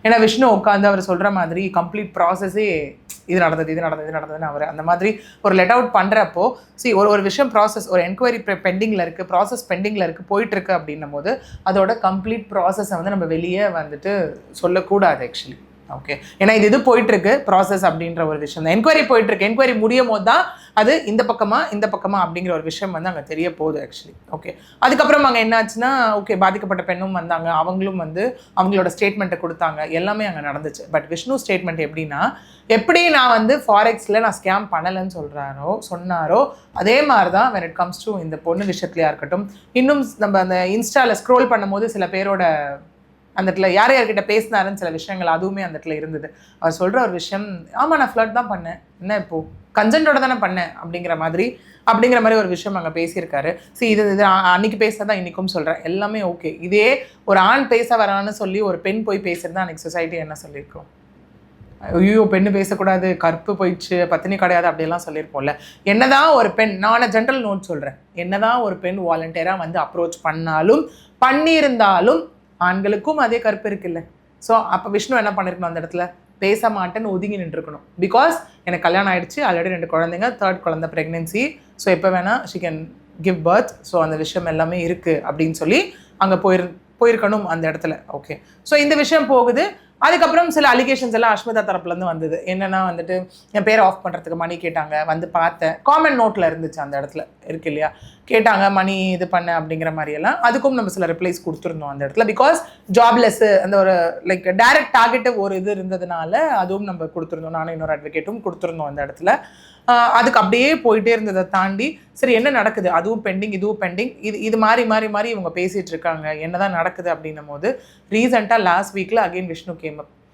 ஏன்னா விஷ்ணு உட்காந்து அவர் சொல்கிற மாதிரி கம்ப்ளீட் ப்ராசஸே இது நடந்ததுன்னு அவர் அந்த மாதிரி ஒரு லெட் அவுட் பண்ணுறப்போ ஒரு விஷயம் ப்ராசஸ் ஒரு என்கொயரி பெண்டிங்கில் இருக்குது, ப்ராசஸ் பெண்டிங்கில் இருக்குது, போயிட்டுருக்கு அப்படின்னும் போது அதோட கம்ப்ளீட் ப்ராசஸை வந்து நம்ம வெளியே வந்துட்டு சொல்லக்கூடாது ஆக்சுவலி. ஓகே, ஏன்னா இது போயிட்டுருக்கு ப்ராசஸ் அப்படின்ற ஒரு விஷயம் தான். என்கொயரி போயிட்டுருக்கு, என்கொயரி முடியும் போது தான் அது இந்த பக்கமா அப்படிங்கிற ஒரு விஷயம் வந்து அங்கே தெரிய போகுது ஆக்சுவலி. ஓகே, அதுக்கப்புறம் அங்கே என்னாச்சுன்னா ஓகே பாதிக்கப்பட்ட பெண்ணும் வந்தாங்க, அவங்களும் வந்து அவங்களோட ஸ்டேட்மெண்ட்டை கொடுத்தாங்க, எல்லாமே அங்கே நடந்துச்சு. பட் விஷ்ணு ஸ்டேட்மெண்ட் எப்படின்னா, எப்படி நான் வந்து ஃபாரெக்ஸில் நான் ஸ்கேம் பண்ணலைன்னு சொன்னாரோ அதே மாதிரி தான் when it comes to இந்த பொண்ணு விஷயத்துலையா இருக்கட்டும். இன்னும் நம்ம அந்த இன்ஸ்டாவில் ஸ்க்ரோல் பண்ணும்போது சில பேரோட அந்த இடத்துல யார்கிட்ட பேசினாருன்னு சில விஷயங்கள் அதுவுமே அந்த இடத்துல இருந்தது. அவர் சொல்கிற ஒரு விஷயம், ஆமாம் நான் ஃப்ளட் தான் பண்ணேன், என்ன இப்போது கன்சென்ட்டோட தானே பண்ணேன் அப்படிங்கிற மாதிரி ஒரு விஷயம் அங்கே பேசியிருக்காரு. இது அன்றைக்கி பேசுகிறதா இன்றைக்கும் சொல்கிறேன், எல்லாமே ஓகே. இதே ஒரு ஆண் பேச வரான்னு சொல்லி ஒரு பெண் போய் பேசுகிறதா அன்றைக்கி சொசைட்டி என்ன சொல்லியிருக்கோம்? ஐயோ பெண்ணு பேசக்கூடாது, கற்பு போயிடுச்சு, பத்தினி கிடையாது அப்படியெல்லாம் சொல்லியிருப்போம்ல. என்னதான் ஒரு பெண், நான் ஜென்ரல் நோட் சொல்கிறேன், என்னதான் ஒரு பெண் வாலண்டியராக வந்து அப்ரோச் பண்ணியிருந்தாலும் ஆண்களுக்கும் அதே கருப்பு இருக்குல்ல. ஸோ அப்போ விஷ்ணு என்ன பண்ணிருக்கணும், அந்த இடத்துல பேச மாட்டேன்னு ஒதுங்கி நின்றுருக்கணும். பிகாஸ் எனக்கு கல்யாணம் ஆகிடுச்சு, ஆல்ரெடி 2 குழந்தைங்க, 3rd குழந்தை ப்ரெக்னென்சி, ஸோ எப்போ வேணால் she can give birth, so அந்த விஷயம் எல்லாமே இருக்குது அப்படின்னு சொல்லி அங்கே போயிருக்கணும் அந்த இடத்துல. ஓகே, ஸோ இந்த விஷயம் போகுது. அதுக்கப்புறம் சில அலிகேஷன்ஸ் எல்லாம் அஷ்மிதா தரப்புலேருந்து வந்தது. என்னென்னா வந்துட்டு என் பேரை ஆஃப் பண்ணுறதுக்கு மணி கேட்டாங்க, வந்து பார்த்தேன், காமெண்ட் நோட்டில் இருந்துச்சு அந்த இடத்துல இருக்கு இல்லையா, கேட்டாங்க மணி இது பண்ண அப்படிங்கிற மாதிரியெல்லாம். அதுக்கும் நம்ம சில ரிப்ளைஸ் கொடுத்துருந்தோம் அந்த இடத்துல. பிகாஸ் ஜாப்லெஸ்ஸு அந்த ஒரு லைக் டைரக்ட் டார்கெட்டிவ் ஒரு இது இருந்ததுனால அதுவும் நம்ம கொடுத்துருந்தோம், நானும் இன்னொரு அட்வொகேட்டும் கொடுத்துருந்தோம் அந்த இடத்துல. அதுக்கு அப்படியே போயிட்டே இருந்ததை தாண்டி சரி என்ன நடக்குது, அதுவும் பெண்டிங் இதுவும் பெண்டிங், இது மாறி இவங்க பேசிகிட்டு இருக்காங்க, என்ன தான் நடக்குது அப்படின்னும் போது ரீசெண்டாக லாஸ்ட் வீக்கில் அகெயின் விஷ்ணு கேம் அப்.